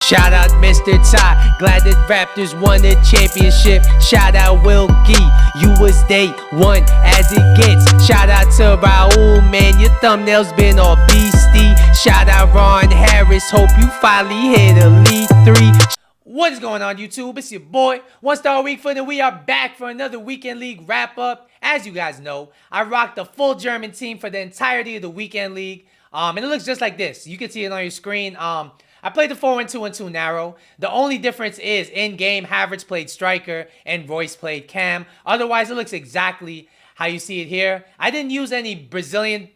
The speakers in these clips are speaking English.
Shout out Mr. Ty, glad that Raptors won the championship. Shout out Will Gee, you was day one as it gets. Shout out to Raul, man, your thumbnail's been all beastie. Shout out Ron Harris, hope you finally hit Elite 3. What is going on, YouTube? It's your boy, One Star Week Footer. We are back for another Weekend League wrap-up. As you guys know, I rocked the full German team for the entirety of the Weekend League. And it looks just like this. You can see it on your screen. I played the 4-1-2-1-2 narrow. The only difference is in-game, Havertz played striker and Royce played cam. Otherwise, it looks exactly how you see it here. I didn't use any German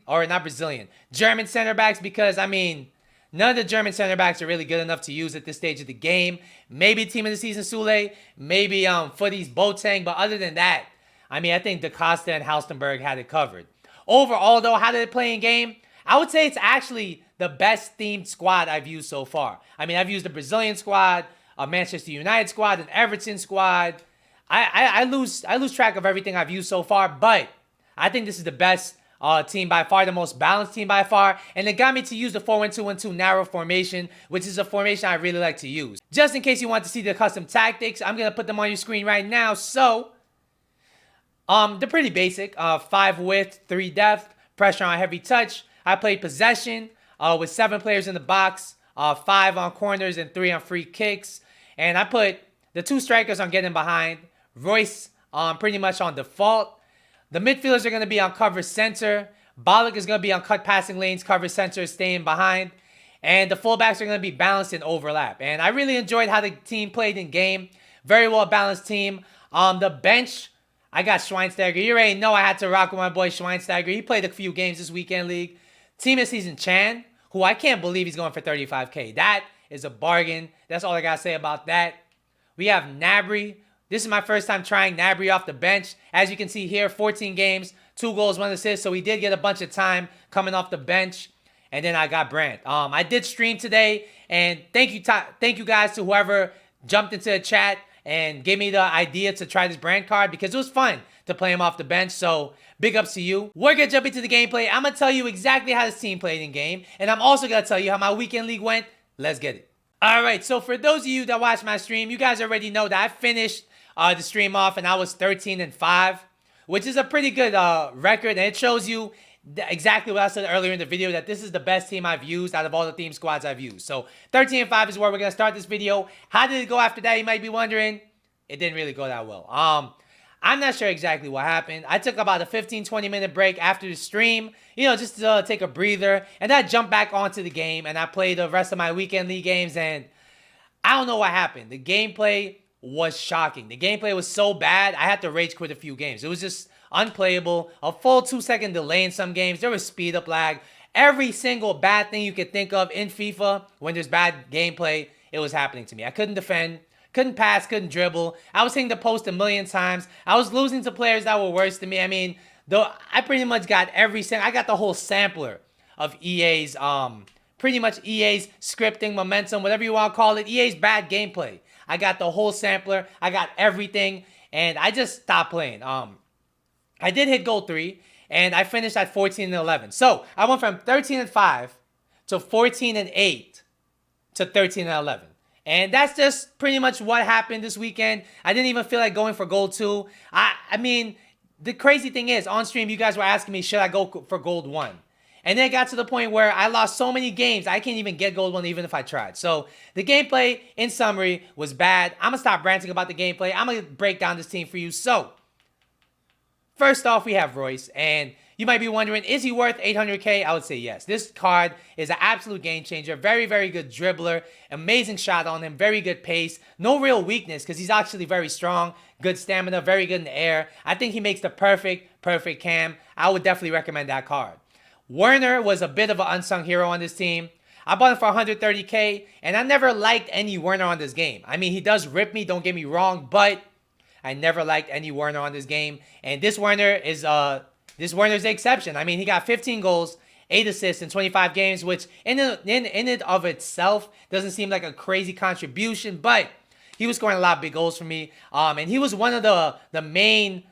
center backs because, I mean, none of the German center backs are really good enough to use at this stage of the game. Maybe team of the season Sule, maybe Footy's Boateng, but other than that, I mean, I think Da Costa and Halstenberg had it covered. Overall, though, how did it play in game? I would say it's actually the best themed squad I've used so far. I mean, I've used a Brazilian squad, a Manchester United squad, an Everton squad. I lose track of everything I've used so far, but I think this is the best team by far, the most balanced team by far, and it got me to use the 4-1-2-1-2 narrow formation, which is a formation I really like to use. Just in case you want to see the custom tactics, I'm going to put them on your screen right now. So, they're pretty basic. 5 width, 3 depth, pressure on heavy touch. I played possession with 7 players in the box, 5 on corners and 3 on free kicks. And I put the 2 strikers on getting behind, Royce pretty much on default. The midfielders are going to be on cover center. Ballack is going to be on cut passing lanes, cover center, staying behind. And the fullbacks are going to be balanced in overlap. And I really enjoyed how the team played in game. Very well balanced team. The bench, I got Schweinsteiger. You already know I had to rock with my boy Schweinsteiger. He played a few games this weekend league. Team of season Chan, who I can't believe he's going for 35K. That is a bargain. That's all I got to say about that. We have Gnabry. This is my first time trying Gnabry off the bench. As you can see here, 14 games, 2 goals, 1 assist. So he did get a bunch of time coming off the bench. And then I got Brandt. I did stream today. And thank you guys to whoever jumped into the chat and gave me the idea to try this Brandt card, because it was fun to play him off the bench. So big ups to you. We're going to jump into the gameplay. I'm going to tell you exactly how this team played in game. And I'm also going to tell you how my weekend league went. Let's get it. All right. So for those of you that watched my stream, you guys already know that I finished the stream off and I was 13-5, which is a pretty good record. And it shows you exactly what I said earlier in the video, that this is the best team I've used out of all the theme squads I've used. So 13-5 is where we're going to start this video. How did it go after that? You might be wondering. It didn't really go that well. I'm not sure exactly what happened. I took about a 15-20 minute break after the stream, you know, just to take a breather. And then I jumped back onto the game and I played the rest of my weekend league games. And I don't know what happened. The gameplay was shocking. The gameplay was so bad, I had to rage quit a few games. It was just unplayable. A full 2-second delay in some games. There was speed up lag. Every single bad thing you could think of in FIFA when there's bad gameplay, it was happening to me. I couldn't defend. Couldn't pass, couldn't dribble. I was hitting the post a million times. I was losing to players that were worse than me. I mean, though I pretty much got I got the whole sampler of EA's, pretty much EA's scripting, momentum, whatever you want to call it. EA's bad gameplay. I got the whole sampler. I got everything, and I just stopped playing. I did hit goal 3, and I finished at 14-11. So I went from 13-5 to 14-8 to 13-11. And that's just pretty much what happened this weekend. I didn't even feel like going for gold 2. I mean, the crazy thing is, on stream, you guys were asking me, should I go for gold 1? And then it got to the point where I lost so many games, I can't even get gold 1 even if I tried. So the gameplay, in summary, was bad. I'm going to stop ranting about the gameplay. I'm going to break down this team for you. So, first off, we have Royce. And you might be wondering, is he worth 800K? I would say yes. This card is an absolute game changer. Very, very good dribbler. Amazing shot on him. Very good pace. No real weakness because he's actually very strong. Good stamina. Very good in the air. I think he makes the perfect cam. I would definitely recommend that card. Werner was a bit of an unsung hero on this team. I bought him for 130K, and I never liked any Werner on this game. I mean, he does rip me, don't get me wrong, but I never liked any Werner on this game. And this Werner is Werner's the exception. I mean, he got 15 goals, 8 assists in 25 games, which in it of itself doesn't seem like a crazy contribution, but he was scoring a lot of big goals for me. And he was one of the main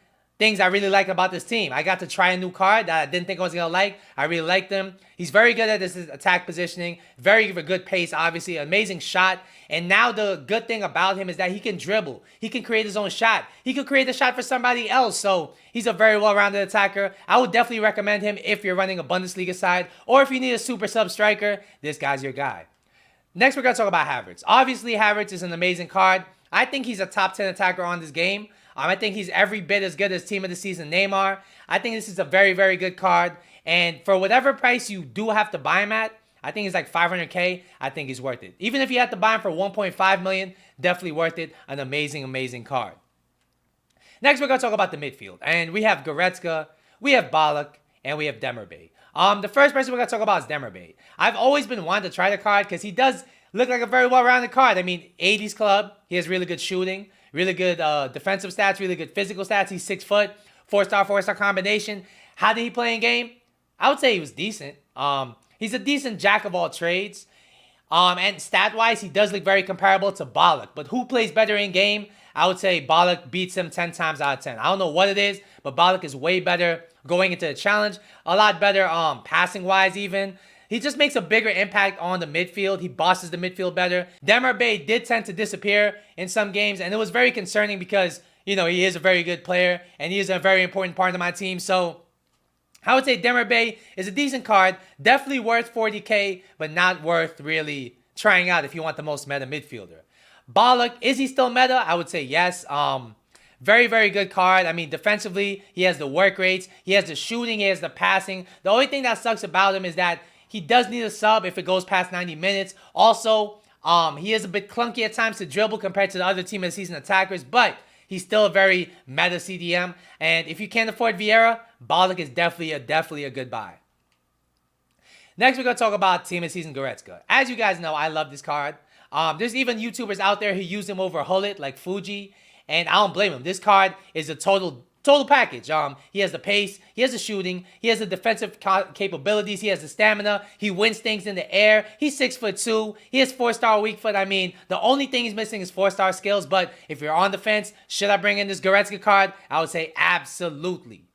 things I really like about this team. I got to try a new card that I didn't think I was going to like. I really liked him. He's very good at this attack positioning. Very good pace, obviously. Amazing shot. And now the good thing about him is that he can dribble. He can create his own shot. He could create a shot for somebody else. So he's a very well-rounded attacker. I would definitely recommend him if you're running a Bundesliga side. Or if you need a super sub striker, this guy's your guy. Next, we're going to talk about Havertz. Obviously, Havertz is an amazing card. I think he's a top 10 attacker on this game. I think he's every bit as good as Team of the Season Neymar. I think this is a very, very good card. And for whatever price you do have to buy him at, I think it's like 500K. I think he's worth it. Even if you have to buy him for 1.5 million, definitely worth it. An amazing, amazing card. Next, we're going to talk about the midfield. And we have Goretzka, we have Ballack, and we have Gnabry. The first person we're going to talk about is Gnabry. I've always been wanting to try the card because he does look like a very well-rounded card. I mean, 80s club. He has really good shooting. Really good defensive stats, really good physical stats. He's 6 foot, 4-star combination. How did he play in game? I would say he was decent. He's a decent jack of all trades. And stat-wise, he does look very comparable to Ballack. But who plays better in game? I would say Ballack beats him 10 times out of 10. I don't know what it is, but Ballack is way better going into the challenge. A lot better passing-wise even. He just makes a bigger impact on the midfield. He bosses the midfield better. Gnabry did tend to disappear in some games, and it was very concerning because, you know, he is a very good player, and he is a very important part of my team. So I would say Gnabry is a decent card. Definitely worth 40K, but not worth really trying out if you want the most meta midfielder. Ballack, is he still meta? I would say yes. Very, very good card. I mean, defensively, he has the work rates. He has the shooting. He has the passing. The only thing that sucks about him is that he does need a sub if it goes past 90 minutes. Also, he is a bit clunky at times to dribble compared to the other Team of the Season attackers, but he's still a very meta CDM. And if you can't afford Vieira, Ballack is definitely a good buy. Next, we're going to talk about Team of the Season Goretzka. As you guys know, I love this card. There's even YouTubers out there who use him over Hullet, like Fuji, and I don't blame him. This card is a total package. He has the pace, he has the shooting, he has the defensive capabilities, he has the stamina, he wins things in the air, he's 6'2", he has 4-star weak foot. I mean, the only thing he's missing is 4-star skills, but if you're on the fence, should I bring in this Goretzka card? I would say absolutely.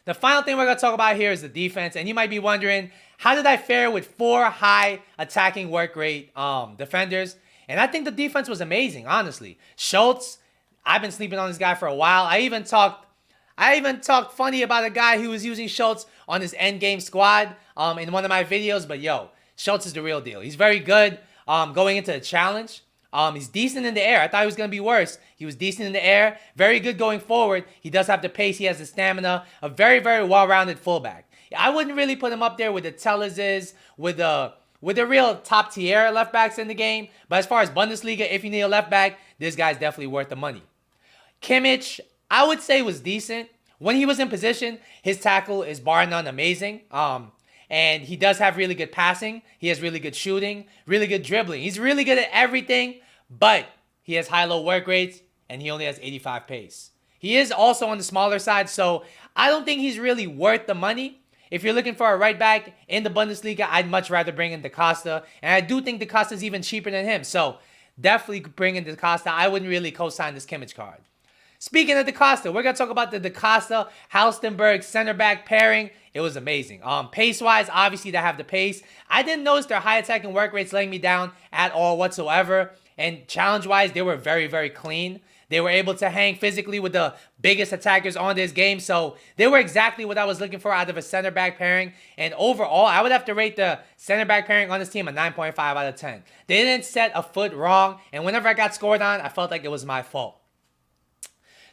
The final thing we're going to talk about here is the defense, and you might be wondering, how did I fare with 4 high attacking work rate defenders? And I think the defense was amazing, honestly. Schultz, I've been sleeping on this guy for a while. I even talked funny about a guy who was using Schultz on his endgame squad in one of my videos. But yo, Schultz is the real deal. He's very good going into the challenge. He's decent in the air. I thought he was going to be worse. He was decent in the air. Very good going forward. He does have the pace. He has the stamina. A very, very well-rounded fullback. I wouldn't really put him up there with the Tellez's, with the real top-tier left backs in the game. But as far as Bundesliga, if you need a left back, this guy's definitely worth the money. Kimmich, I would say was decent. When he was in position, his tackle is bar none amazing. And he does have really good passing. He has really good shooting, really good dribbling. He's really good at everything, but he has high-low work rates, and he only has 85 pace. He is also on the smaller side, so I don't think he's really worth the money. If you're looking for a right back in the Bundesliga, I'd much rather bring in Da Costa. And I do think Da Costa is even cheaper than him. So definitely bring in Da Costa. I wouldn't really co-sign this Kimmich card. Speaking of Da Costa, we're going to talk about the Da Costa Halstenberg center back pairing. It was amazing. Pace-wise, obviously they have the pace. I didn't notice their high attacking work rates letting me down at all whatsoever. And challenge-wise, they were very, very clean. They were able to hang physically with the biggest attackers on this game. So they were exactly what I was looking for out of a center back pairing. And overall, I would have to rate the center back pairing on this team a 9.5 out of 10. They didn't set a foot wrong. And whenever I got scored on, I felt like it was my fault.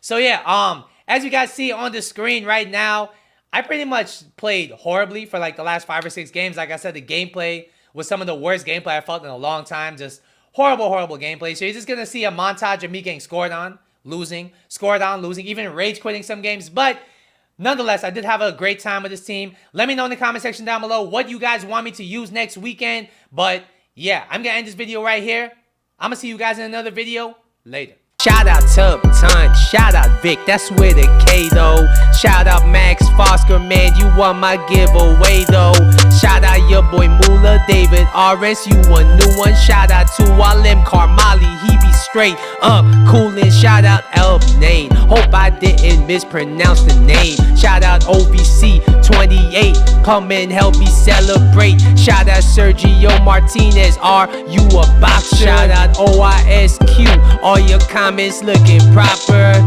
So yeah, as you guys see on the screen right now, I pretty much played horribly for like the last 5 or 6 games. Like I said, the gameplay was some of the worst gameplay I felt in a long time. Just horrible, horrible gameplay. So you're just going to see a montage of me getting scored on, losing, scored on, losing, even rage quitting some games. But nonetheless, I did have a great time with this team. Let me know in the comment section down below what you guys want me to use next weekend. But yeah, I'm going to end this video right here. I'm going to see you guys in another video later. Shout out Tubton, shout out Vic, that's with a K though. Shout out Max Fosker, man, you won my giveaway though. Shout out your boy Mula, David RS, you a new one. Shout out to Walim Karmali, he be straight up coolin'. Shout out El Name. Hope I didn't mispronounce the name. Shout out OVC 28. Come and help me celebrate. Shout out Sergio Martinez. Are you a boxer? Shout out OISQ. All your comments looking proper.